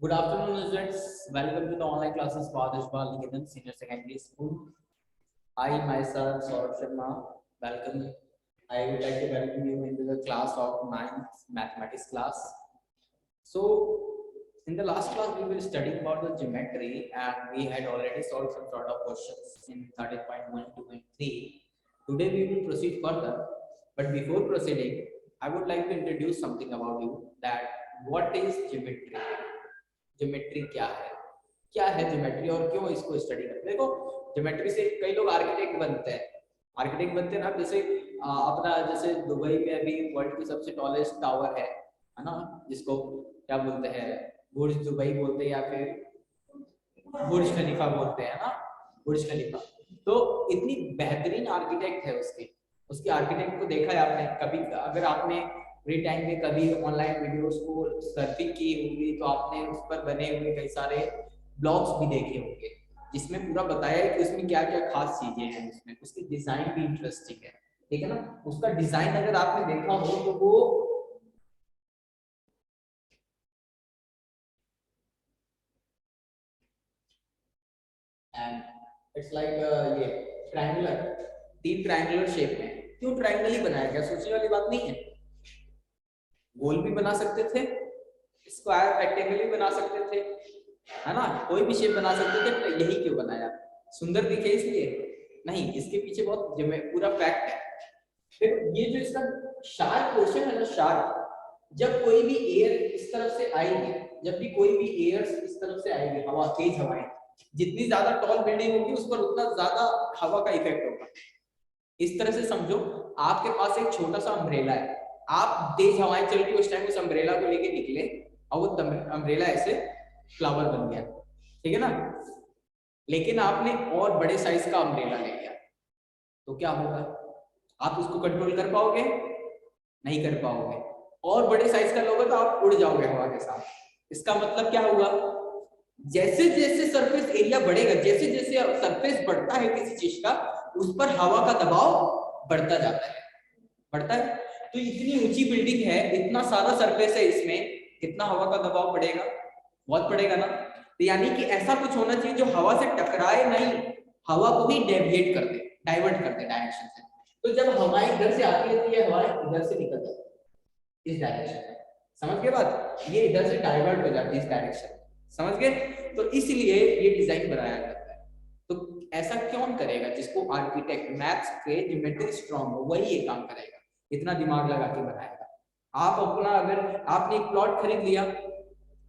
Good afternoon, students. Welcome to the online classes for Adishpal Niketan Senior Secondary School. I myself, Saurabh Sharma, welcome. I would like to welcome you into the class of 9th mathematics class. So, in the last class, we were studying about the geometry, and we had already solved some sort of questions in 13.1, 2, and 3. Today, we will proceed further. But before proceeding, I would like to introduce something about you that what is geometry? Geometry क्या है geometry और क्यों इसको study करते हैं। देखो, geometry से कई लोग आर्किटेक्ट बनते हैं ना। जैसे अपना जैसे दुबई में अभी वर्ल्ड की सबसे टॉलेस्ट टावर है ना, जिसको क्या बोलते हैं, बुर्ज दुबई बोलते हैं या फिर बुर्ज खलीफा बोलते हैं ना, बुर्ज खलीफा। तो इतनी बेहतरीन आर्किटेक्ट है उसकी आर्किटेक्ट को देखा है आपने कभी? अगर आपने फ्री टाइम में कभी ऑनलाइन वीडियोस को सर्फिंग की होगी तो आपने उस पर बने हुए कई सारे ब्लॉग्स भी देखे होंगे, जिसमें पूरा बताया है कि उसमें क्या क्या खास चीजें हैं। उसमें उसकी डिजाइन भी इंटरेस्टिंग है, ठीक है ना। उसका डिजाइन अगर आपने देखा हो तो वो एंड इट्स लाइक ये ट्रायंगुलर, डीप ट्रायंगुलर शेप में। क्यों ट्रायंगल ही बनाया गया? सोचने वाली बात नहीं है। गोल भी बना सकते थे, स्क्वायर रेक्टेंगल भी बना सकते थे, है ना, कोई भी शेप बना सकते थे। तो यही क्यों बनाया? सुंदर दिखे इसलिए नहीं, इसके पीछे बहुत पूरा फैक्ट है। फिर ये जो इसका शार्प पोर्शन है ना, शार्प, जब कोई भी एयर इस तरफ से आएगी, जब भी कोई भी एयर इस तरफ से आएगी, हवा, तेज हवाएं, जितनी ज्यादा टॉल बिल्डिंग होगी उस पर उतना ज्यादा हवा का इफेक्ट होगा। इस तरह से समझो, आपके पास एक छोटा सा अम्ब्रेला है, आप तेज हवाएं चल रही उस टाइम उस अम्ब्रेला को लेके निकले और वो अम्ब्रेला ऐसे फ्लावर बन गया, ठीक है ना। लेकिन आपने और बड़े साइज का अम्ब्रेला ले लिया तो क्या होगा? आप उसको कंट्रोल कर पाओगे? नहीं कर पाओगे। और बड़े साइज का लोगे तो आप उड़ जाओगे हवा के साथ। इसका मतलब क्या हुआ? जैसे जैसे सरफेस एरिया बढ़ेगा, जैसे जैसे सरफेस बढ़ता है किसी चीज का, उस पर हवा का दबाव बढ़ता जाता है। तो इतनी ऊंची बिल्डिंग है, इतना सारा सरफेस है, इसमें कितना हवा का दबाव पड़ेगा? बहुत पड़ेगा ना। तो यानी कि ऐसा कुछ होना चाहिए जो हवा से टकराए नहीं, हवा को भी डेविएट कर दे, डाइवर्ट कर दे डायरेक्शन से। तो जब हवा इधर से आती है तो ये हवा इधर से निकल जाती है इस डायरेक्शन में। समझ गए बात? ये इधर से डाइवर्ट हो जाती है इस डायरेक्शन में, समझ गए? तो इसलिए ये डिजाइन बनाया जाता है। तो ऐसा कौन करेगा? जिसको आर्किटेक्ट, मैथ्स के ज्योमेट्री स्ट्रांग हो, वही ये काम करेगा, इतना दिमाग लगा के बनाएगा। आप अपना, अगर आपने एक प्लॉट खरीद लिया,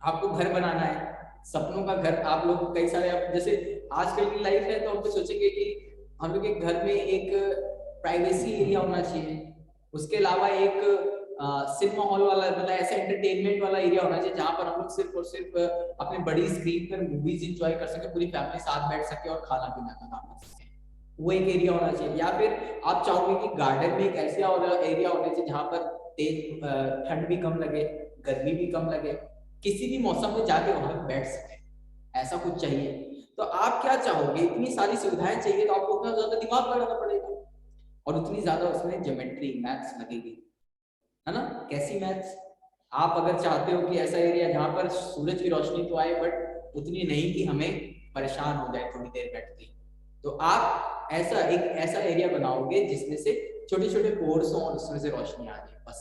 आपको घर बनाना है, सपनों का घर, आप लोग कई सारे, जैसे आजकल की लाइफ है तो हम तो सोचेंगे कि हम लोग के घर में एक प्राइवेसी एरिया होना चाहिए, उसके अलावा एक सिनेमा हॉल वाला, मतलब ऐसा एंटरटेनमेंट वाला एरिया होना चाहिए जहां पर हम लोग सिर्फ और सिर्फ अपने बड़ी स्क्रीन पर मूवीज एंजॉय कर सके, पूरी फैमिली साथ बैठ सके और खाना पीना का काम कर सके, वो एक एरिया होना चाहिए। या फिर आप चाहोगे कि गार्डन में एक ऐसा एरिया होना चाहिए जहां पर तेज ठंड भी कम लगे, गर्मी भी कम लगे, किसी भी मौसम में जाके वहां बैठ सके, ऐसा कुछ चाहिए। तो आप क्या चाहोगे? इतनी सारी सुविधाएं चाहिए तो आपको उतना ज्यादा दिमाग लगाना पड़ेगा और उतनी ज्यादा उसमें ज्योमेट्री, मैथ्स लगेगी, है ना। कैसी मैथ्स? आप अगर चाहते हो कि ऐसा एरिया जहां पर सूरज की रोशनी तो आए बट उतनी नहीं कि हमें परेशान हो जाए थोड़ी देर बैठते, तो आप ऐसा एरिया बनाओगे जिसमें से छोटे छोटे पोर्स हो और उसमें से रोशनी आ जाए, बस।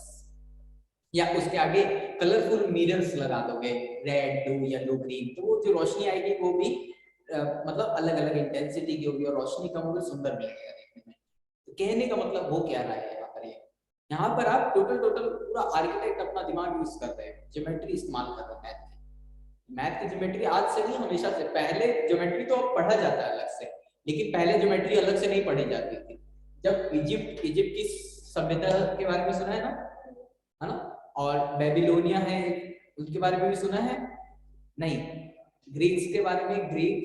या उसके आगे कलरफुल मिरर्स लगा दोगे, रेड, ब्लू, येलो, ग्रीन, तो वो जो रोशनी आएगी वो भी मतलब अलग अलग इंटेंसिटी की होगी और रोशनी कम होगी, सुंदर लगेगा देखने में। तो कहने का मतलब वो क्या रहा है यहाँ पर? यहाँ पर आप टोटल पूरा आर्किटेक्ट अपना दिमाग यूज करते हैं, ज्योमेट्री इस्तेमाल कर रहे हैं। मैथ की ज्योमेट्री आज से नहीं, हमेशा से। पहले ज्योमेट्री तो अब पढ़ा जाता है अलग से, लेकिन पहले ज्योमेट्री अलग से नहीं पढ़ी जाती थी। जब इजिप्ट की सभ्यता के बारे में सुना है ना, और बेबीलोनिया है, उसके बारे में भी सुना है? नहीं। ग्रीक्स के बारे में, ग्रीक,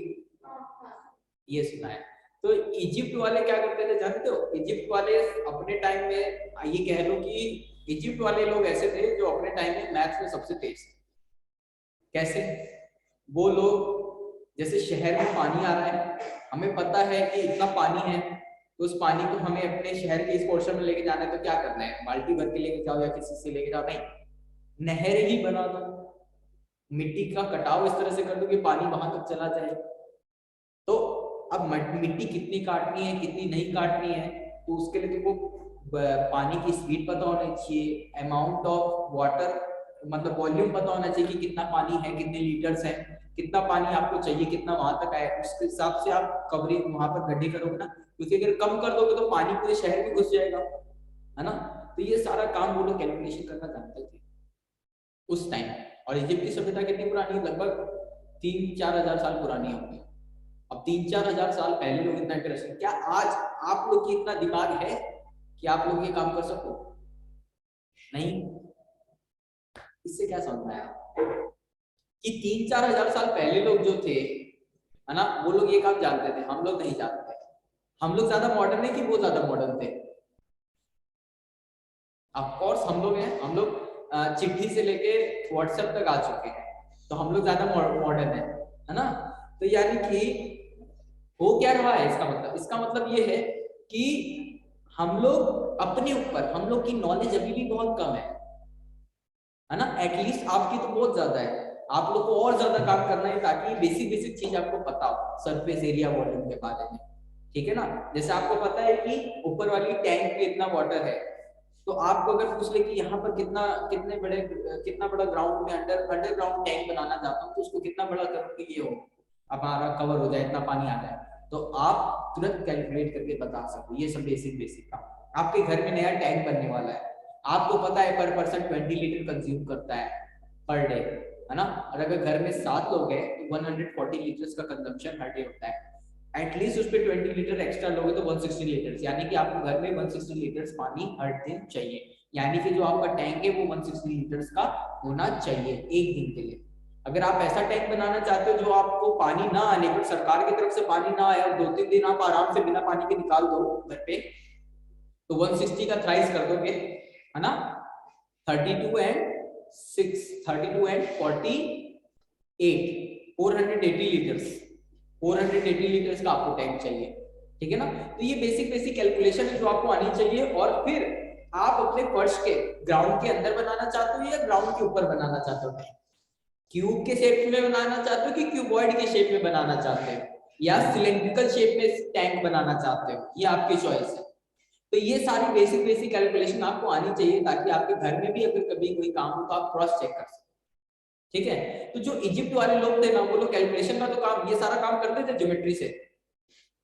ये सुना है। तो इजिप्ट वाले क्या करते थे जानते हो? इजिप्ट वाले अपने टाइम में, ये कह लो कि इजिप्ट वाले लोग ऐसे थे जो अपने टाइम में मैथ्स में सबसे तेज थे। कैसे? वो लोग, जैसे शहर में पानी आ रहा है, हमें पता है कि इतना पानी है, तो उस पानी को हमें अपने शहर के इस पोर्शन में लेके जाना है, तो क्या करना है? बाल्टी भर के लेके जाओ या किसी से लेके जाओ? नहीं, नहर ही बना दो। मिट्टी का कटाव इस तरह से कर दो कि पानी वहां तक चला जाए। तो अब मिट्टी कितनी काटनी है कितनी नहीं काटनी है, तो उसके लिए तुमको पानी की स्पीड पता होना चाहिए, अमाउंट ऑफ वाटर मतलब वॉल्यूम पता होना चाहिए कि कितना पानी है, कितने लीटर्स है, कितना पानी आपको चाहिए, कितना वहां तक आए, उसके हिसाब से आप कवरिंग वहां पर गड्ढे करोगे ना, क्योंकि अगर कम कर दोगे तो पानी पूरे शहर में घुस जाएगा, है ना। तो ये सारा काम वो लोग कैलकुलेशन करना जानते थे उस टाइम। और इजिप्ट की सभ्यता कितनी पुरानी है, लगभग 3-4 हजार साल पुरानी होगी। अब 3-4 हजार साल पहले लोग इतना इंटरेस्टेड, क्या आज आप लोग की इतना दिमाग है कि आप लोग ये काम कर सको? नहीं। इससे क्या समझ में आया कि 3-4 हजार साल पहले लोग जो थे, है ना, वो लोग ये काम जानते थे, हम लोग नहीं जानते। हम लोग ज्यादा मॉडर्न है कि वो ज्यादा मॉडर्न थे? ऑफ कोर्स हम लोग हैं, हम लोग चिट्ठी से लेके व्हाट्सएप तक आ चुके हैं, तो हम लोग ज्यादा मॉडर्न है ना। तो यानी कि हो क्या रहा है, इसका मतलब ये है कि हम लोग अपने ऊपर, हम लोग की नॉलेज अभी भी बहुत कम है ना। एटलीस्ट आपकी तो बहुत ज्यादा है, आप लोग को और ज्यादा काम करना है ताकि बेसिक बेसिक चीज आपको पता हो सरफेस एरिया वॉल्यूम के बारे में, ठीक है ना। जैसे आपको पता है कि ऊपर वाली टैंक में इतना वाटर है, तो आपको अगर पूछ ले कि यहाँ पर कितना बड़ा ग्राउंड में अंडरग्राउंड टैंक बनाना चाहता हूँ, तो उसको कितना बड़ा करूँ कि ये हो हमारा कवर हो जाए, इतना पानी आ जाए, तो आप तुरंत कैलकुलेट करके बता सको। ये सब बेसिक काम। आपके घर में नया टैंक बनने वाला है, आपको पता है पर पर्सन 20 लीटर कंज्यूम करता है पर डे, है ना। और अगर घर में 7 लोग हैं तो 140 लीटर्स का कंजम्पशन हर डे होता है। एटलीस्ट उस पर 20 लीटर एक्स्ट्रा लोगे तो 160 लीटर्स, यानी कि आपको घर में 160 लीटर्स पानी हर दिन चाहिए। यानी कि जो आपका टैंक है वो 160 लीटर्स का होना चाहिए एक दिन के लिए। अगर आप ऐसा टैंक बनाना चाहते हो जो आपको पानी ना आने पर, सरकार की तरफ से पानी ना आए और 2-3 दिन आप आराम से बिना पानी के निकाल दो घर पे, तो 160 का थ्राइस कर दोगे, है ना। 32 एंड 6, 32 एंड 48, 480 लीटर्स, 480 लीटर्स का आपको टैंक चाहिए, ठीक है ना। तो ये बेसिक कैलकुलेशन है जो आपको आनी चाहिए। और फिर आप अपने फर्श के ग्राउंड के अंदर बनाना चाहते हो या ग्राउंड के ऊपर बनाना चाहते हो टैंक, क्यूब के शेप में बनाना चाहते हो कि क्यूबॉइड के शेप में बनाना चाहते हो, या सिलेंड्रिकल शेप में टैंक बनाना चाहते हो, ये आपकी चॉइस है। तो ये सारी बेसिक कैलकुलेशन आपको आनी चाहिए ताकि आपके घर में भी अगर कभी कोई काम हो तो आप क्रॉस चेक कर सको, ठीक है। तो जो इजिप्ट वाले लोग थे ना, वो लोग कैलकुलेशन का तो काम, ये सारा काम करते थे ज्योमेट्री से,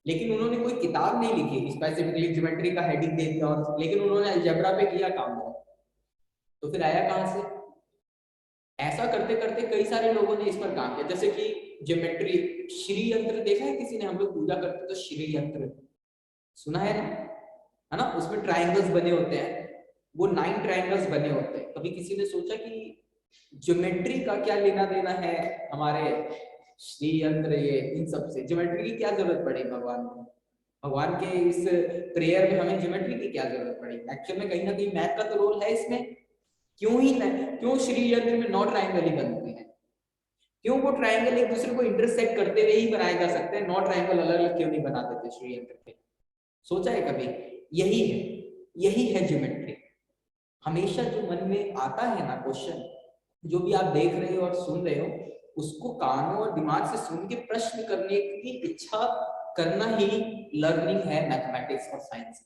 लेकिन उन्होंने कोई किताब नहीं लिखी स्पेसिफिकली ज्योमेट्री का हेडिंग दे दिया, और लेकिन उन्होंने अलजेब्रा पे किया काम। तो फिर आया कहां से? ऐसा करते करते कई सारे लोगों ने इस पर काम किया, जैसे कि ज्योमेट्री, श्री यंत्र देखा है किसी ने? हम लोग पूजा करते तो श्री यंत्र सुना है ना, है ना। उसमें ट्रायंगल्स बने होते हैं, वो 9 ट्रायंगल्स बने होते हैं। कभी किसी ने सोचा कि ज्योमेट्री का क्या लेना देना है हमारे श्री यंत्र, ये इन सब से ज्योमेट्री की क्या जरूरत पड़ी भगवान को? भगवान के इस प्रेयर में हमें ज्योमेट्री की क्या जरूरत पड़ी? एक्चुअल में कहीं ना कहीं मैथ का तो रोल है इसमें। क्यों श्री यंत्र में 9 ट्रायंगल ही बनते हैं? क्यों वो ट्रायंगल एक दूसरे को इंटरसेक्ट करते हुए ही बनाए जा सकते हैं, 9 ट्रायंगल अलग अलग क्यों नहीं बना देते श्री यंत्र के? सोचा है कभी? यही है ज्योमेट्री। हमेशा जो मन में आता है ना क्वेश्चन, जो भी आप देख रहे हो और सुन रहे हो, उसको कानों और दिमाग से सुन के प्रश्न करने की इच्छा करना ही लर्निंग है मैथमेटिक्स और साइंस।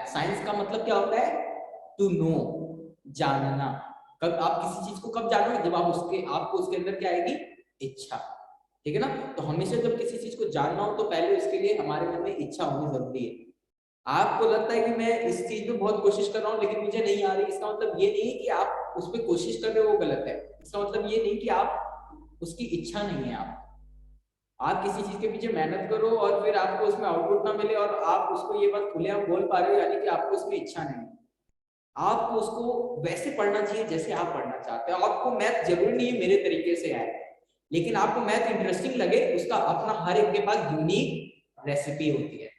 साइंस का मतलब क्या होता है? टू नो, जानना। कब आप किसी चीज को कब जानोगे? जब आपको उसके अंदर क्या आएगी? इच्छा, ठीक है ना। तो हमेशा जब किसी चीज को जानना हो तो पहले उसके लिए हमारे मन में इच्छा होनी जरूरी है। आपको लगता है कि मैं इस चीज में बहुत कोशिश कर रहा हूँ लेकिन मुझे नहीं आ रही, इसका मतलब ये नहीं कि आप उस पर कोशिश कर रहे हो वो गलत है। इसका मतलब ये नहीं कि आप उसकी इच्छा नहीं है। आप किसी चीज के पीछे मेहनत करो और फिर आपको उसमें आउटपुट ना मिले और आप उसको ये बात खुलेआम बोल पा रहे हो, यानी कि आपको उसमें इच्छा नहीं है। आपको उसको वैसे पढ़ना चाहिए जैसे आप पढ़ना चाहते हो। आपको मैथ जरूरी नहीं है मेरे तरीके से आए, लेकिन आपको मैथ इंटरेस्टिंग लगे, उसका अपना हर एक के पास यूनिक रेसिपी होती है।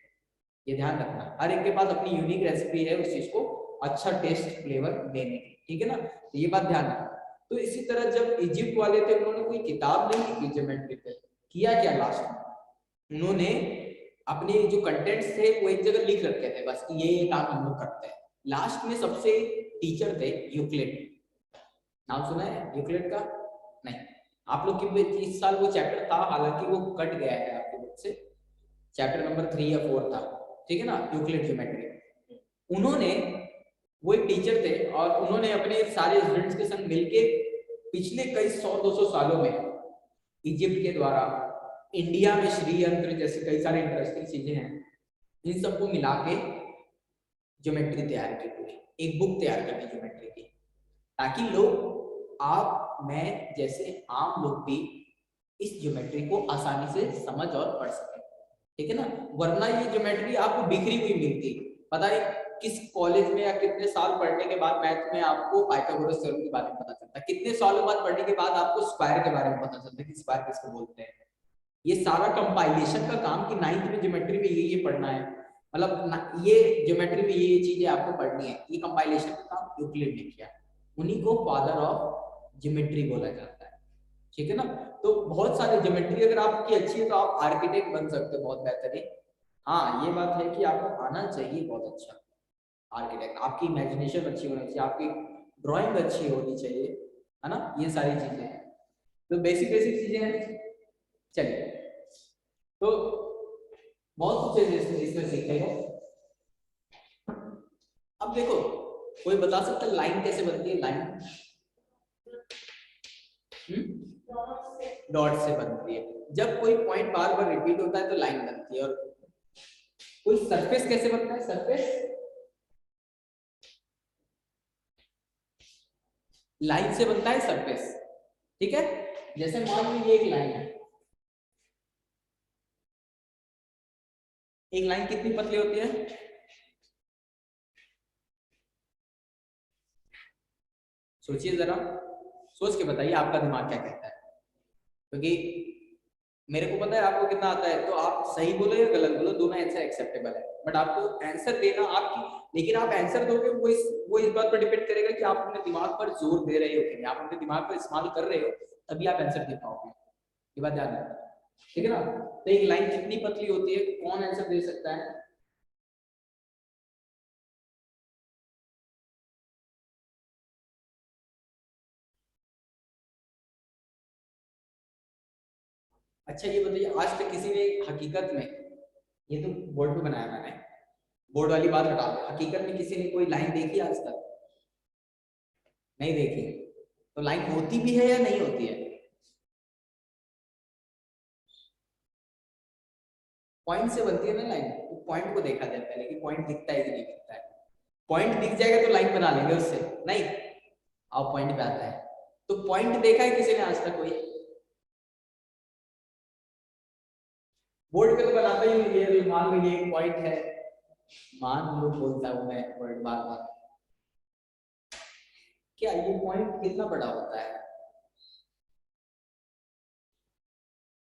ये ध्यान रखना, हर एक के पास अपनी यूनिक रेसिपी है उस चीज को अच्छा टेस्ट फ्लेवर देने की, ठीक है ना। तो ये बात ध्यान रखना। तो इसी तरह जब इजिप्ट वाले थे, उन्होंने कोई किताब नहीं लिखी ज्योमेट्री पे। किया क्या लास्ट में? उन्होंने अपने जो कंटेंट्स थे वो एक जगह लिख रखे थे, बस ये काम हम लोग करते हैं। लास्ट में सबसे टीचर थे यूक्लिड, नाम सुना है यूक्लिड का? नहीं, आप लोग के इस साल वो चैप्टर था, हालांकि वो कट गया है आपके बुक से, चैप्टर नंबर 3 या 4 था, ठीक है ना, यूक्लिड ज्योमेट्री। उन्होंने, वो एक टीचर थे और उन्होंने अपने सारे स्टूडेंट्स के संग मिलके पिछले कई 100-200 सालों में इजिप्ट के द्वारा इंडिया में श्रीयंत्र जैसे कई सारे इंटरेस्टिंग चीजें हैं, इन सबको मिला के ज्योमेट्री तैयार की, पूरी एक बुक तैयार करनी ज्योमेट्री की, ताकि लोग, आप मैं जैसे आम लोग भी इस ज्योमेट्री को आसानी से समझ और पढ़ सके, ठीक है ना। वरना ये ज्योमेट्री आपको बिखरी हुई मिलती, पता नहीं किस कॉलेज में या कितने साल पढ़ने के बाद मैथ में आपको पाइथागोरस थ्योरम के बारे में पता चलता है, कितने सालों बाद पढ़ने के बाद आपको स्क्वायर के बारे में पता चलता है कि स्क्वायर किसको बोलते हैं। ये सारा कंपाइलेशन का काम कि 9th में ज्योमेट्री में ये पढ़ना है, मतलब ये ज्योमेट्री में ये चीजें आपको पढ़नी है, ये कंपाइलेशन का काम यूक्लिड ने किया, उन्हीं को फादर ऑफ ज्योमेट्री बोला जाता है, ठीक है ना। तो बहुत सारे ज्योमेट्री अगर आपकी अच्छी है तो आप आर्किटेक्ट बन सकते हो बहुत बेहतरीन। हाँ, ये बात है कि आपको आना चाहिए बहुत अच्छा आर्किटेक्ट, आपकी इमेजिनेशन अच्छी होनी चाहिए, आपकी ड्राइंग अच्छी होनी चाहिए, है ना, ये सारी चीजें हैं, तो बेसिक बेसिक चीजें हैं। चलिए, तो बहुत कुछ है इसमें सीखने को। अब देखो, कोई बता सकता है लाइन कैसे बनती है? लाइन डॉट से बनती है, जब कोई पॉइंट बार बार रिपीट होता है तो लाइन बनती है। और कोई सरफेस कैसे बनता है? सरफेस लाइन से बनता है सरफेस, ठीक है। जैसे मान लीजिए एक लाइन है, एक लाइन कितनी पतली होती है? सोचिए जरा, सोच के बताइए आपका दिमाग क्या कहता है, क्योंकि मेरे को पता है आपको कितना आता है, तो आप सही बोलो या गलत बोलो, दोनों आंसर एक्सेप्टेबल है, बट आपको आंसर देना आपकी, लेकिन आप आंसर दोगे वो इस बात पर डिपेंड करेगा कि आप अपने दिमाग पर जोर दे रहे हो कि नहीं, आप अपने दिमाग पर इस्तेमाल कर रहे हो, तभी आप आंसर दे पाओगे, ये बात ध्यान रखना, ठीक है ना। तो एक लाइन कितनी पतली होती है, कौन आंसर दे सकता है? अच्छा ये बताइए, आज तक किसी ने हकीकत में, ये तो बोर्ड पे बनाया मैंने, बोर्ड वाली बात हटा दो, हकीकत में किसी ने कोई लाइन देखी आज तक? नहीं देखी? तो लाइन होती भी है या नहीं होती है? पॉइंट से बनती है ना लाइन, तो पॉइंट को देखा जाता है, लेकिन पॉइंट दिखता है कि नहीं दिखता है? पॉइंट दिख जाएगा तो लाइन बना लेंगे उससे, नहीं। अब पॉइंट पे आता है, तो पॉइंट देखा है किसी ने आज तक? कोई बोर्ड पे तो बनाता ही नहीं है, मान लीजिए एक पॉइंट है, मान लो बोलता हूं मैं वर्ड बार बार, क्या ये पॉइंट कितना बड़ा होता है?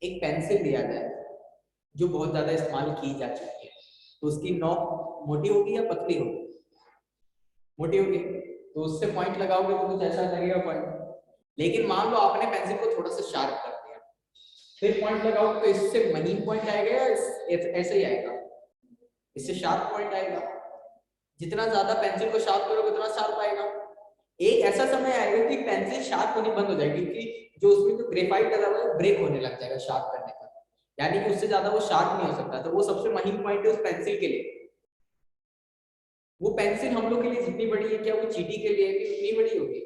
एक पेंसिल दिया जाए जो बहुत ज्यादा इस्तेमाल की जा चुकी है, तो उसकी नोक मोटी होगी या पतली होगी? मोटी होगी, तो उससे पॉइंट लगाओगे तो कुछ ऐसा लगेगा पॉइंट। लेकिन मान लो आपने पेंसिल को थोड़ा सा शार्प कर दिया, फिर पॉइंट लगाओगे तो इससे महीन पॉइंट आएगा या ऐसे ही आएगा? इससे शार्प पॉइंट आएगा। जितना ज्यादा पेंसिल को शार्प करोगे उतना शार्प आएगा। एक ऐसा समय आएगा कि पेंसिल शार्प होनी बंद हो जाएगी, क्योंकि जो उसमें जो ग्रेफाइट लगा हुआ है ब्रेक होने लग जाएगा शार्प करने पर, यानी कि उससे ज्यादा वो शार्प नहीं हो सकता, तो वो सबसे महीन पॉइंट है उस पेंसिल के लिए। वो पेंसिल हम लोग के लिए जितनी बड़ी है, क्या वो चींटी के लिए भी उतनी बड़ी होगी?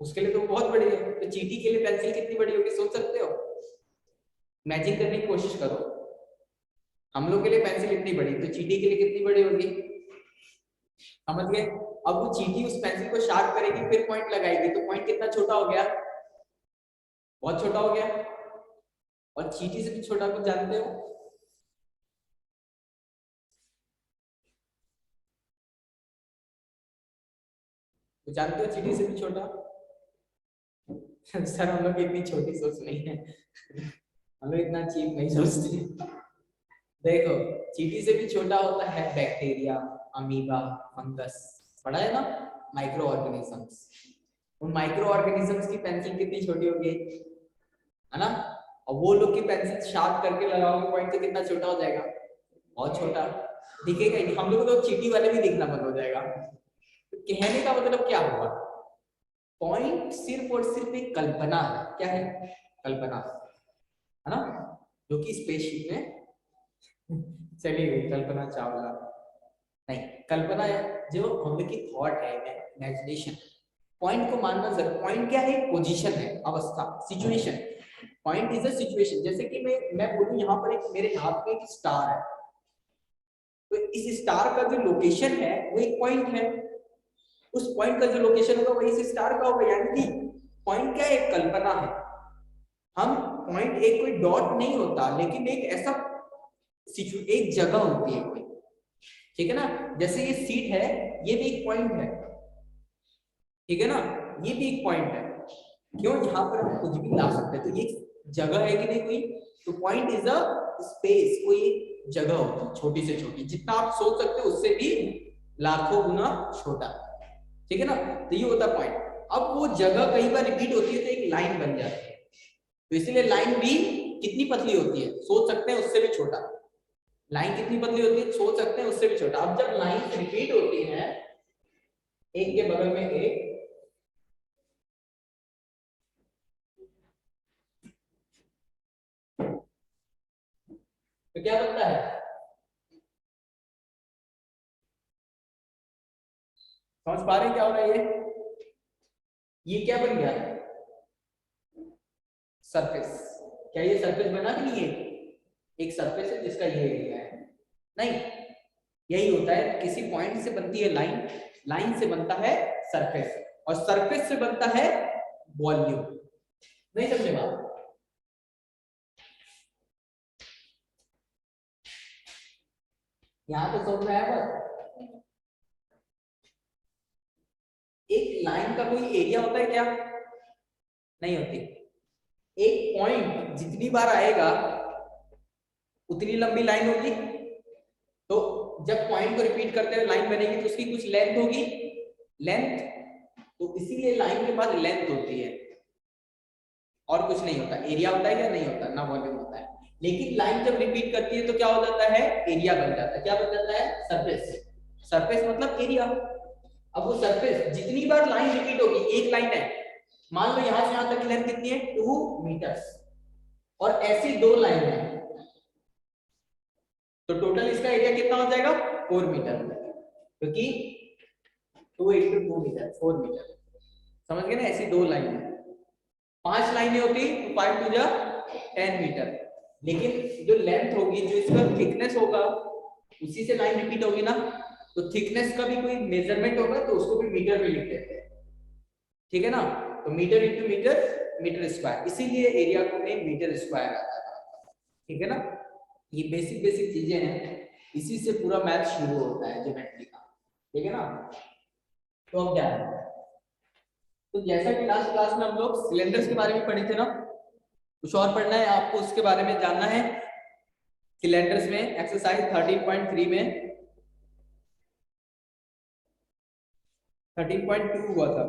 उसके लिए तो बहुत बड़ी है, तो चींटी के लिए पेंसिल कितनी बड़ी होगी, सोच सकते हो? इमेजिन करने की कोशिश करो, हम लोग के लिए पेंसिल इतनी बड़ी, तो चींटी के लिए कितनी बड़ी होगी? समझ गए? अब वो चींटी उस पेंसिल को शार्प करेगी, फिर पॉइंट लगाएगी, तो पॉइंट कितना छोटा हो गया? बहुत छोटा हो गया। और चींटी से भी छोटा कुछ जानते हो? कुछ जानते हो चींटी से भी छोटा? सर हम लोग इतनी छोटी सोच नहीं है, हम लोग इतना चीप नहीं सोचते। देखो, चींटी से भी छोटा होता है बैक्टीरिया, अमीबा, फंगस, पढ़ा है ना, माइक्रो ऑर्गेनिजम्स। उन माइक्रो ऑर्गेनिजम्स की पेंसिल कितनी छोटी होगी, है ना। और वो लोग की पेंसिल शार्प करके लगाओगे पॉइंट, तो कितना छोटा हो जाएगा? बहुत छोटा, दिखेगा ही नहीं। हम लोग को तो चींटी वाले भी दिखना बंद हो जाएगा। तो कहने का मतलब क्या हुआ? पॉइंट सिर्फ और सिर्फ एक कल्पना है। क्या है? कल्पना है ना, जो कि स्पेसशिप में चली गई। कल्पना चावला नहीं, कल्पना है जो हम लोग की थॉट है, इमेजिनेशन। पॉइंट को मानना जरूर। पॉइंट क्या है? पोजीशन है, अवस्था, situation. Point is a situation. जैसे कि मैं बोलूं यहाँ पर एक मेरे हाथ में एक स्टार है, तो इस स्टार का जो लोकेशन है वो एक पॉइंट है। उस पॉइंट का जो लोकेशन होगा वही इस स्टार का होगा। यानी कि पॉइंट क्या है? एक कल्पना है। हम पॉइंट एक कोई डॉट नहीं होता, लेकिन एक ऐसा एक जगह होती है कोई, ठीक है ना। जैसे ये सीट है, ये भी एक पॉइंट है, ठीक है ना, ये भी एक पॉइंट है। क्यों? यहाँ पर हम कुछ भी ला सकते हैं, तो ये जगह है कि नहीं कोई? तो पॉइंट इज अ स्पेस, कोई जगह होती है छोटी से छोटी, जितना आप सोच सकते हो उससे भी लाखों गुना छोटा, ठीक है ना। तो ये होता है पॉइंट। अब वो जगह कई बार रिपीट होती है तो एक लाइन बन जाती है, तो इसीलिए लाइन भी कितनी पतली होती है? सोच सकते हैं उससे भी छोटा। लाइन कितनी पतली होती है? सोच सकते हैं उससे भी छोटा। अब जब लाइन रिपीट होती है एक के बगल में एक, तो क्या बनता है? समझ पा रहे हैं क्या हो रहा है? ये क्या बन गया? सरफेस। क्या ये सरफेस बना कि नहीं? है एक सरफेस है जिसका ये एरिया है। नहीं, यही होता है, किसी पॉइंट से बनती है लाइन, लाइन से बनता है सरफेस, और सरफेस से बनता है वॉल्यूम। नहीं समझे बात? यहां तो समझ में आया बस। एक लाइन का कोई एरिया होता है क्या? नहीं होती। एक पॉइंट जितनी बार आएगा उतनी लंबी लाइन होगी। तो जब पॉइंट को रिपीट करते हुए लाइन बनेगी तो उसकी कुछ लेंथ होगी, लेंथ। तो इसीलिए लाइन के बाद लेंथ होती है, और कुछ नहीं होता। एरिया होता है क्या? नहीं होता ना, वॉल्यूम होता है। लेकिन लाइन जब रिपीट करती है तो क्या हो जाता है? एरिया बन जाता है। क्या बन जाता है? सरफेस। सरफेस मतलब एरिया। अब वो सरफेस जितनी बार लाइन रिपीट होगी, एक लाइन है, मान लो यहां से यहां तक की लेंथ कितनी है? 2 मीटर्स, और ऐसी 2 लाइन है, तो टोटल इसका एरिया कितना हो जाएगा? 4 मीटर, क्योंकि 2 × 2 मीटर, 4 मीटर। समझ गए ना? ऐसी 2 लाइन है। 5 लाइनें होती तो 5×2 = 10 मीटर। लेकिन जो लेंथ होगी, जो इसका थिकनेस होगा, उसी से लाइन रिपीट होगी ना, तो थिकनेस का भी कोई मेजरमेंट होगा तो उसको भी मीटर में लिख देते हैं, ठीक है ना। तो metre into metre, metre square, इसीलिए एरिया को में मीटर स्क्वायर आता है, ठीक है ना। ये बेसिक बेसिक चीजें हैं, इसी से पूरा मैथ शुरू होता है ज्योमेट्री का, ठीक है ना। तो अब क्या है? तो जैसा कि लास्ट क्लास में हम लोग सिलेंडर्स के बारे में पढ़े थे ना, कुछ और पढ़ना है आपको, उसके बारे में जानना है। सिलेंडर्स में एक्सरसाइज 13.3 में 13.2 हुआ था।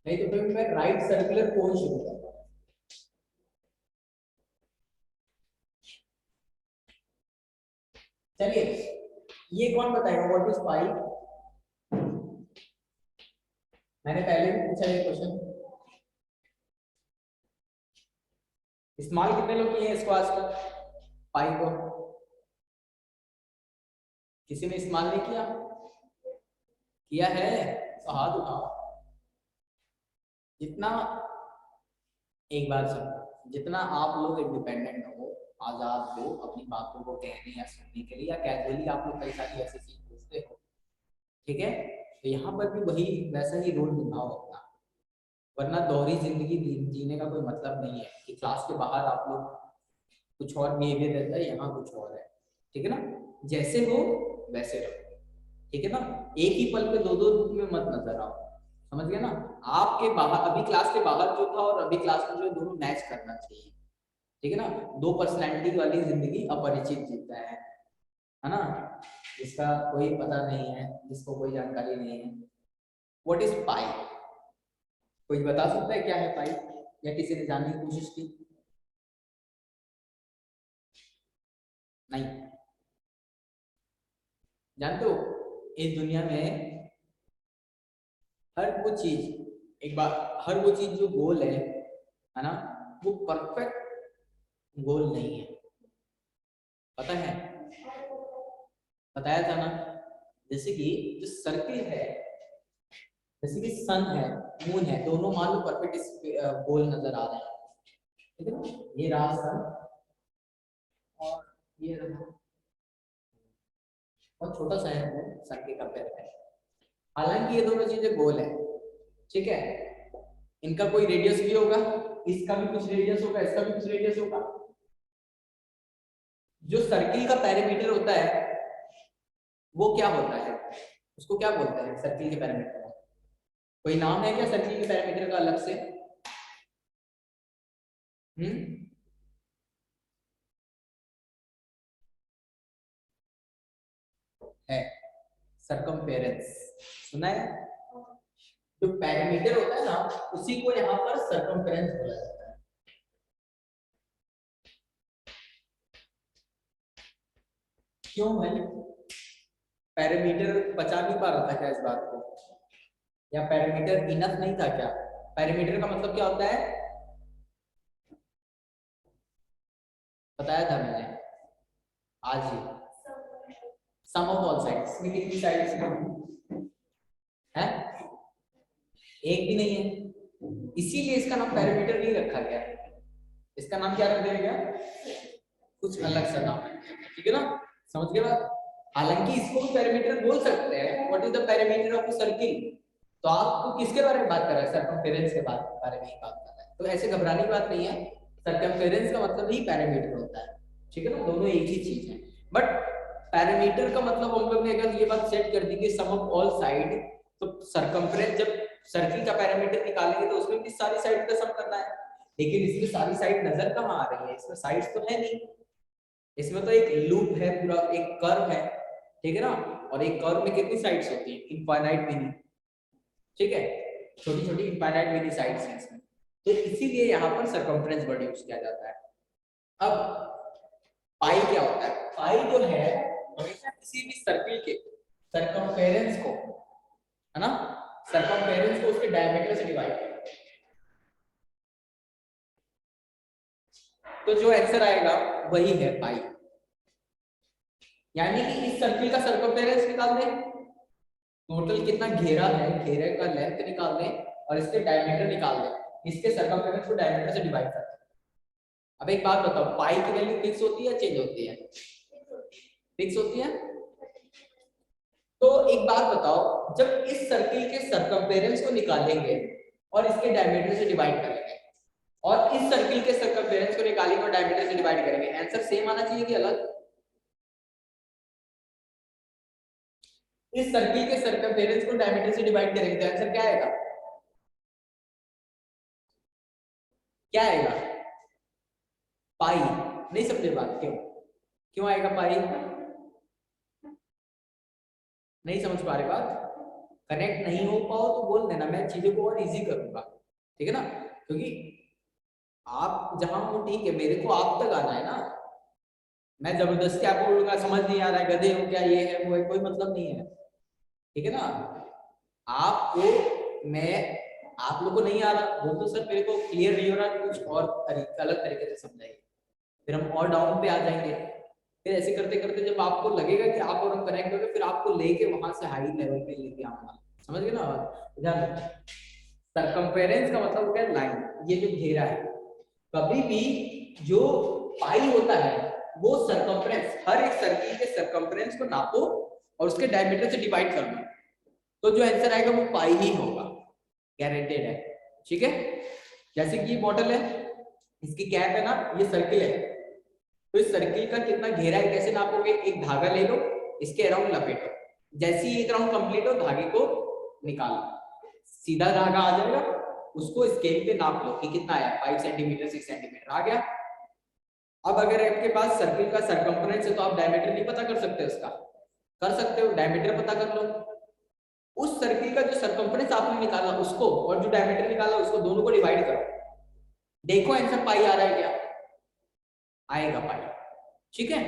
नहीं तो फिर मैं राइट सर्कुलर कोन शुरू करता हूं। चलिए, ये कौन बताएगा व्हाट इज पाई? मैंने पहले भी पूछा ये क्वेश्चन। इस्तेमाल कितने लोग किए हैं इसको आज तक, पाई को? किसी ने इस्तेमाल नहीं किया? किया है तो हाथ उठाओ। जितना, एक बात सुनो, जितना आप लोग इंडिपेंडेंट हो, आजाद हो अपनी बातों को कहने या सुनने के लिए, या कैजुअली आप लोग कई सारी ऐसी चीज पूछते हो, ठीक है, तो यहाँ पर भी वही वैसा ही रोल निभाओ अपना। वरना दोहरी जिंदगी जीने का कोई मतलब नहीं है कि क्लास के बाहर आप लोग कुछ और बिहेवियर रहता है, यहाँ कुछ और है, ठीक है ना। जैसे हो वैसे रहो, ठीक है ना। एक ही पल पे दो दो रूप में मत नजर आओ, समझ गए ना। आपके बाहर, अभी क्लास के बाहर जो था और अभी क्लास में जो, दोनों मैच करना चाहिए, ठीक है ना। दो पर्सनैलिटी वाली जिंदगी अपरिचित जीता है ना, जिसका कोई पता नहीं है, जिसको कोई जानकारी नहीं है। What is pi? कोई बता सकता है क्या है पाई, या किसी ने जानने की कोशिश की? नहीं जानते हो? इस दुनिया में हर वो चीज एक बार हर वो चीज जो गोल है ना, वो परफेक्ट गोल नहीं है, पता है, बताया था ना। जैसे कि जो सर्किल है, जैसे कि सन है, मून है, दोनों मान लो परफेक्ट गोल नजर आ रहे हैं, ठीक है ना। ये रहा सन और ये रहा, बहुत छोटा सा है वो सन के कंपेयर में, हालांकि ये दोनों चीजें गोल है, ठीक है। इनका कोई रेडियस भी होगा, इसका भी कुछ रेडियस होगा, इसका भी कुछ रेडियस होगा। जो सर्किल का पैरामीटर होता है वो क्या होता है, उसको क्या बोलते हैं सर्किल के पैरामीटर का? कोई नाम है क्या सर्किल के पैरामीटर का अलग से? है सरकमफेरेंस, सुना है? जो पैरामीटर होता है ना, उसी को यहाँ पर सरकमफेरेंस बोला जाता है। क्यों भाई, पैरामीटर बचा नहीं पा रहा था क्या इस बात को, या पैरामीटर इनफ नहीं था क्या? पैरामीटर का मतलब क्या होता है, बताया था मैंने आज ही, सम ऑफ ऑल साइड्स। इसमें कितनी साइड्स है? एक भी नहीं है, इसीलिए इसका नाम पैरामीटर नहीं रखा गया, इसका नाम क्या रख दिया गया, कुछ अलग सा नाम, ठीक है ना, समझ गए बात। हालांकि इसको भी पैरामीटर बोल सकते हैं, what is the parameter of a circle. तो आपको किसके बारे में बात कर रहा है, सरकमफेरेंस के बारे में ही बात कर रहा है, तो ऐसे घबराने की बात नहीं है। सरकमफेरेंस का मतलब ही पैरामीटर होता है, ठीक है ना, दोनों एक ही चीज है। बट पैरामीटर का मतलब हम लोग ने अगर ये बात सेट कर दी कि सम ऑफ ऑल साइड, तो सरकमफेरेंस जब सर्किल का पैरामीटर निकालेंगे तो उसमें भी सारी साइड का सम करना है, लेकिन इसमें सारी साइड नजर कहाँ आ रही है, इसमें साइड्स तो है नहीं, इसमें तो एक लूप है, पूरा एक कर्व है, ठीक है ना, और एक कर्व में कितनी साइड्स होती है, इनफाइनाइट मिनी, ठीक है, छोटी छोटी इनफाइनाइट मिनी साइड्स हैं इसमें, तो इसीलिए यहाँ पर सरकमफेरेंस वर्ड यूज किया जाता है। अब पाई क्या होता है, पाई जो है हमेशा किसी भी सर्किल के सरकमफेरेंस को, है ना, सरकमफेरेंस को उसके डायमीटर से डिवाइड करता है, तो जो आंसर आएगा वही है पाई। यानी कि इस सर्किल का सरकमफेरेंस निकाल दें, टोटल कितना घेरा है, घेरे का लेंथ निकाल दें और इसके डायमीटर निकाल दें, इसके सरकमफेरेंस को डायमीटर से डिवाइड कर दें। अब एक बात बताओ, पाई की वैल्यू फिक्स होती है या चेंज होती है? फिक्स होती है। तो एक बात बताओ, जब इस सर्किल के सरकमफेरेंस को निकालेंगे और इसके डायमीटर से डिवाइड करेंगे, और इस सर्किल के सरकमफेरेंस को निकालेंगे और डायमीटर से डिवाइड करेंगे, आंसर सेम आना चाहिए कि अलग? इस सर्किल के सरकमफेरेंस को डायमीटर से डिवाइड करेंगे तो आंसर क्या आएगा, क्या आएगा? पाई। नहीं समझे बात, क्यों क्यों आएगा पाई? नहीं समझ पा रहे बात, कनेक्ट नहीं हो पाओ तो बोल देना, मैं चीजों को और इजी करूंगा, ठीक है ना, क्योंकि आप जहां हो ठीक है, मेरे को आप तक आना है ना, मैं जबरदस्ती आपको बोलूंगा समझ नहीं आ रहा है, गधे हो क्या, ये है वो है, कोई मतलब नहीं है, ठीक है ना। आपको मैं, आप लोग को नहीं आ रहा बोल तो सर मेरे को क्लियर नहीं हो रहा, कुछ और तरीके अलग तरीके से समझाइए, फिर हम और डाउन पे आ जाएंगे, फिर ऐसे करते करते जब आपको लगेगा कि आप और हम कनेक्ट हो गए, फिर आपको लेके वहां से हाई लेवल पे लेके आऊंगा, समझ गए ना। ध्यान रखिए, सरकमफेरेंस का मतलब क्या है, लाइन, ये जो घेरा है, कभी भी जो पाई होता है वो सरकमफेरेंस, हर एक सर्किल के सरकमफेरेंस को नापो और उसके डायमीटर से डिवाइड कर दो, तो जो आंसर आएगा वो पाई ही होगा, गारंटेड है, ठीक है। जैसे कि ये बॉटल है, इसकी कैप है ना, ये सर्किल है, तो इस सर्किल का कितना घेरा है कैसे नापोगे, एक धागा ले लो, इसके अराउंड लपेटो, जैसे ही एक राउंड कंप्लीट हो धागे को निकालो, सीधा धागा आ जाएगा, उसको स्केल पे नाप लो कि कितना आया, 5 सेंटीमीटर 6 सेंटीमीटर आ गया। अब अगर आपके पास सर्किल का सरकमफेरेंस है तो आप डायमीटर नहीं पता कर सकते उसका, कर सकते हो, डायमीटर पता कर लो, उस सर्किल का जो सरकमफेरेंस आपने निकाला उसको और जो डायमीटर निकाला उसको, दोनों को डिवाइड करो, देखो आंसर पाई आ रहा है क्या, आएगा पाई, ठीक है।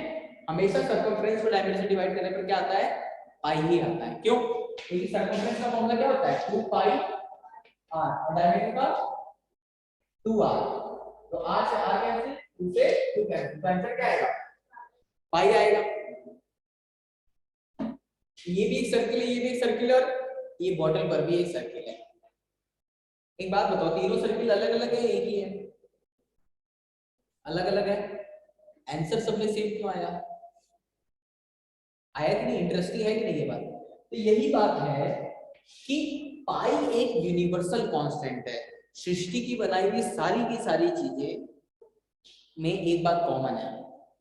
हमेशा सरकमफेरेंस को डायमीटर से डिवाइड करने पर क्या आता है, पाई ही आता है। क्यों? क्योंकि सर्कमफ्रेंस का फॉर्मूला क्या होता है? 2 पाई आर और डायमीटर का 2 आर। तो आर से आर कैंसिल, 2 से 2 कैंसिल, तो आंसर क्या आएगा? पाई आएगा। ये भी एक सर्किल है, ये भी एक सर्किल है, और ये बॉटल पर भी एक सर्किल है। एक बात बताओ, तीनों सर्किल अलग अलग है, एक ही है? अलग अलग है। आंसर सब में सेम क्यों आया? आया कि नहीं? इंटरेस्टिंग है कि नहीं ये बात? तो यही बात है कि पाई एक यूनिवर्सल कांस्टेंट है। सृष्टि की बनाई हुई की सारी चीजें में एक बात कॉमन है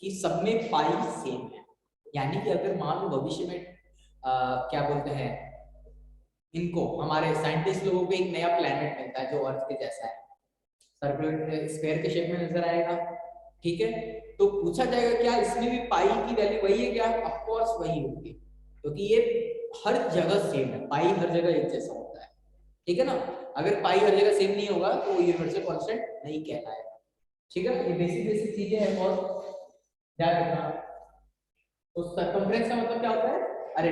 कि सब में पाई सेम है। यानी कि अगर मान लो भविष्य में क्या बोलते हैं इनको, हमारे साइंटिस्ट लोगों को एक नया प्लेनेट मिलता है जो अर्थ के जैसा है, सर्कुलर स्फीयर के शेप में नजर आएगा, ठीक है, तो पूछा जाएगा क्या इसमें भी पाई की वैल्यू वही है क्या? ऑफ कोर्स वही होगी, क्योंकि ये हर जगह सेम है, पाई हर जगह एक जैसा होता है, ठीक है ना। अगर पाई हर जगह सेम नहीं होगा तो वो यूनिवर्सल कांस्टेंट नहीं कहलाएगा, ठीक है। ये बेसिक बेसिक चीजें हैं, बहुत ध्यान रखना। तो सर्कमफ्रेंस का मतलब क्या होता है? अरे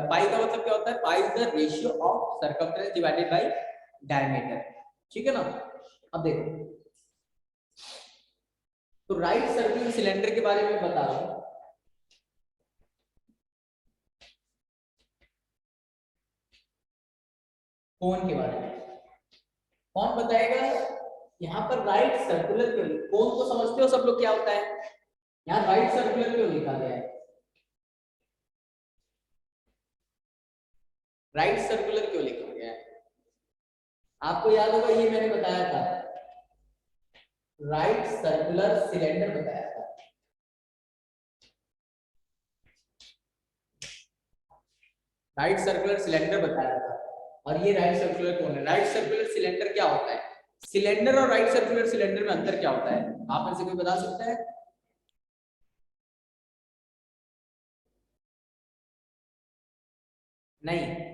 पाई का मतलब क्या होता है? Pi is the ratio of circumference divided by diameter, ठीक है ना। अब देखो, तो राइट सर्कुलर सिलेंडर के बारे में बता रहा हूं। कोन के बारे में कौन बताएगा? यहाँ पर राइट सर्कुलर क्यों, कोन को समझते हो सब लोग क्या होता है? यहाँ राइट सर्कुलर क्यों लिखा गया है? राइट सर्कुलर क्यों लिखा गया है? आपको याद होगा, ये मैंने बताया था, राइट सर्कुलर सिलेंडर बताया था। राइट सर्कुलर सिलेंडर बताया था, और ये राइट सर्कुलर कौन है? राइट सर्कुलर सिलेंडर क्या होता है? सिलेंडर और राइट सर्कुलर सिलेंडर में अंतर क्या होता है? आप में से कोई बता सकता है? नहीं।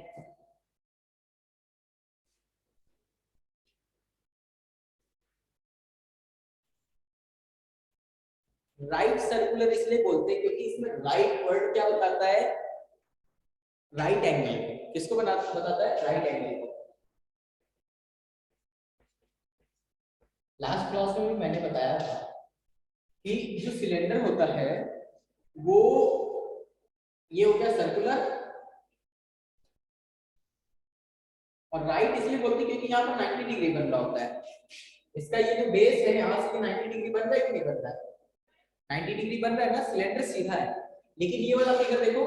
राइट सर्कुलर इसलिए बोलते हैं क्योंकि इसमें राइट वर्ड क्या बताता है? Right angle. किसको बताता है? राइट एंगल को। लास्ट क्लास में भी मैंने बताया था कि जो सिलेंडर होता है वो, ये हो गया सर्कुलर, और राइट इसलिए बोलते हैं क्योंकि यहाँ पर 90 डिग्री बन रहा होता है। इसका ये जो बेस है यहाँ से 90 डिग्री बन रहा है कि नहीं बन रहा है? 90 डिग्री बन रहा है ना, सिलेंडर सीधा है। लेकिन ये वाला फिगर देखो,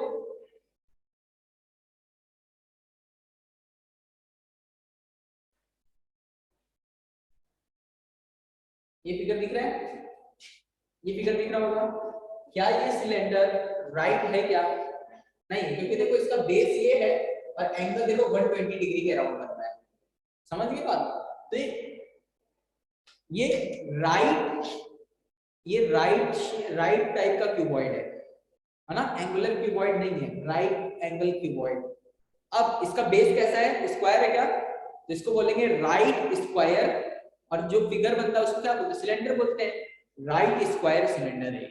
ये फिगर दिख रहा है, ये फिगर दिख रहा होगा। क्या ये सिलेंडर राइट है क्या? नहीं, क्योंकि देखो इसका बेस ये है और एंगल देखो 120 डिग्री के अराउंड बन रहा है। समझ गए बात? तो ये राइट, ये राइट टाइप का क्यूबॉइड है ना, एंगुलर क्यूबॉइड नहीं है, राइट एंगल क्यूबॉइड। अब इसका बेस कैसा है? स्क्वायर है क्या? तो इसको बोलेंगे राइट स्क्वायर, और जो फिगर बनता है उसको क्या बोलते हैं? सिलेंडर बोलते हैं। राइट स्क्वायर सिलेंडर है।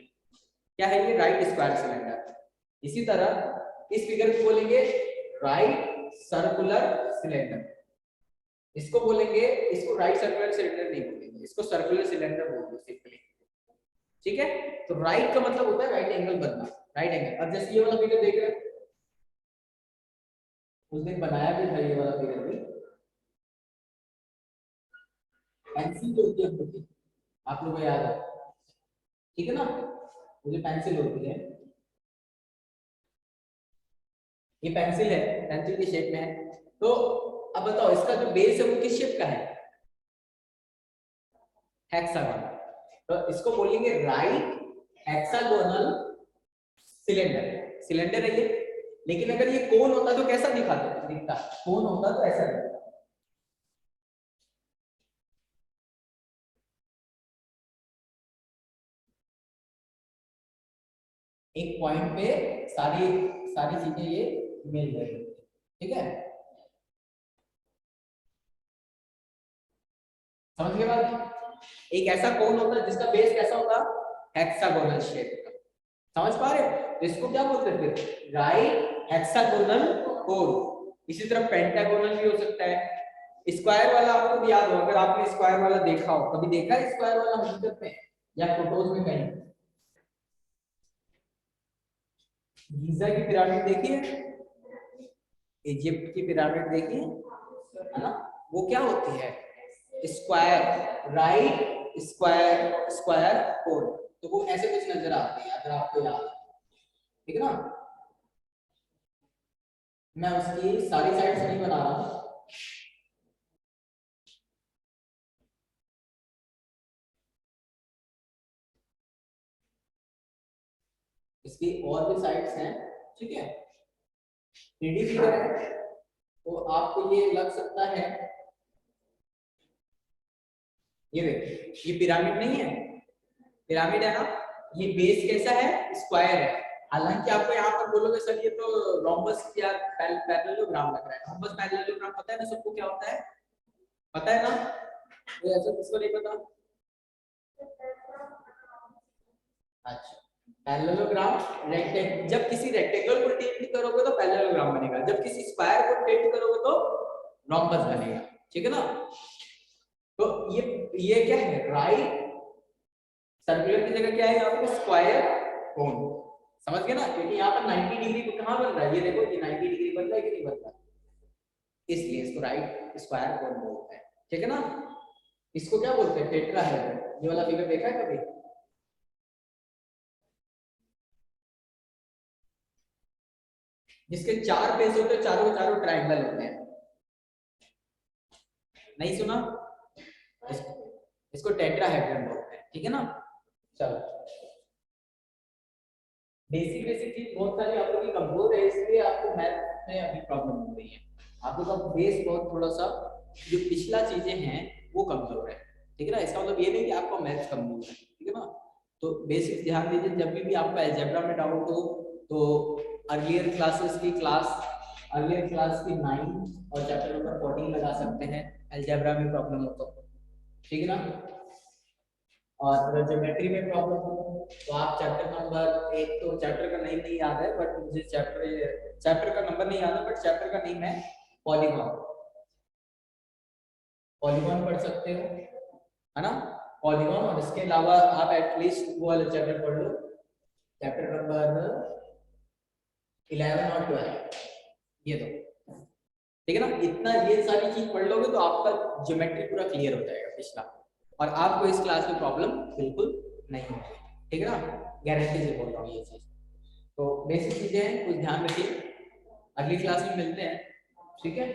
क्या है ये? Right square cylinder. इसी तरह इस फिगर को बोलेंगे राइट सर्कुलर सिलेंडर। इसको बोलेंगे, इसको राइट सर्कुलर सिलेंडर नहीं बोलेंगे, इसको सर्कुलर सिलेंडर बोलते हैं सिंपली, ठीक है। तो राइट का मतलब होता है राइट एंगल बनना, राइट एंगल। अब जैसे ये वाला फिगर देख रहे हैं, उस दिन बनाया भी था ये वाला फिगर भी, पेंसिल जो होती है हम लोग की, आप लोगों को याद है, ठीक है ना, वो जो पेंसिल होती है, ये पेंसिल है, पेंसिल की शेप में है। तो अब बताओ इसका जो बेस है वो किस शेप का है? हेक्सागोन। तो इसको बोलेंगे राइट हेक्सागोनल सिलेंडर। सिलेंडर है ये, लेकिन अगर ये कोन होता तो कैसा दिखता? कोन होता तो ऐसा दिखता। एक पॉइंट पे सारी सारी चीजें ये मिल रही, ठीक है, समझ गए बात? एक ऐसा कोन होता है जिसका बेस कैसा होता? हेक्सागोनल शेप का। समझ पा रहे हो? तो इसको क्या बोलते थे? राइट हेक्सागोनल कोन। इसी तरह पेंटागोनल भी हो सकता है। स्क्वायर वाला आपको भी याद हो, अगर आपने स्क्वायर वाला देखा हो, कभी देखा है स्क्वायर वाला हकीकत में या फोटोज में कहीं? गीजा की पिरामिड देखी है, इजिप्ट की पिरामिड देखी है ना? वो क्या होती है? स्क्वायर, राइट, स्क्वायर, स्क्वायर, कोन। तो वो ऐसे कुछ नजर आते हैं अगर आपको याद है, ठीक है ना? मैं उसकी सारी साइड्स नहीं बना रहा हूं। इसकी और भी साइड्स हैं, ठीक है? 3D फिगर है तो आपको ये लग सकता है, ये देखिए ये पिरामिड नहीं है, पिरामिड है ना? ये बेस कैसा है? स्क्वायर है। हालांकि आपको यहाँ पर बोलोगे सर ये तो रोम्बस या पैरेललोग्राम लग रहा है। रोम्बस पैरेललोग्राम पता है ना सबको क्या होता है? पता है ना? तो ऐसा किसको नहीं पता? अच्छा, पैरेललोग्राम रेक्टेंगल, जब किसी रेक्टेंगल को टिल्ट करोगे तो पैरेललोग्राम बनेगा, जब किसी स्क्वायर को टिल्ट करोगे तो रोम्बस बनेगा, ठीक है ना? तो ये क्या है? राइट सर्कुलर की जगह क्या है यहाँ पे? स्क्वायर कोन। समझ गए ना? क्योंकि यहाँ पर 90 डिग्री को कहाँ बन रहा है? ये देखो ये 90 डिग्री बन रहा है कि नहीं बन रहा, इसलिए इसको राइट स्क्वायर कोन बोलते हैं, ठीक है ना? इसको क्या बोलते हैं? टेट्राहेड्रन। ये वाला फिगर देखा है कभी? जिसके 4 फेस होते हैं, चारों के चारों ट्रायंगल होते हैं। नहीं सुना? इसको टेट्राहेड्रन बोलते हैं, ठीक है ना? चलो, बेसिक बेसिक चीज बहुत सारी आप लोगों की कमजोर है, इसलिए आपको मैथ में अभी प्रॉब्लम हो रही है। आप लोग का बेस बहुत थोड़ा सा, जो पिछला चीजें हैं वो कमजोर है, ठीक है ना? इसका मतलब ये नहीं कि आपका मैथ कमजोर है, ठीक है ना? तो बेसिक ध्यान दीजिए, जब भी आपका अलजेब्रा में डाउट हो तो अर्लियर क्लासेस की अर्लियर क्लास की 9 और चैप्टर नंबर 14 लगा सकते हैं अलजेब्रा में प्रॉब्लम हो तो, ठीक है ना? और अगर ज्योमेट्री में प्रॉब्लम हो तो आप चैप्टर नंबर, एक तो चैप्टर का नेम नहीं याद है बट मुझे चैप्टर का नंबर नहीं याद है बट चैप्टर का नेम है पॉलीगॉन। पॉलीगॉन पढ़ सकते हो, है ना? पॉलीगॉन। और इसके अलावा आप एटलीस्ट वो वाला चैप्टर पढ़ लो, चैप्टर नंबर 11 और 12, ये दो, ठीक है ना? इतना ये सारी चीज पढ़ लोगे तो आपका ज्योमेट्री पूरा क्लियर हो जाएगा पिछला, और आपको इस क्लास में प्रॉब्लम बिल्कुल नहीं होगी, ठीक है ना? गारंटी से बोल रहा हूँ ये चीज। तो बेसिक चीजें हैं, कुछ ध्यान रखिए। अगली क्लास में मिलते हैं, ठीक है?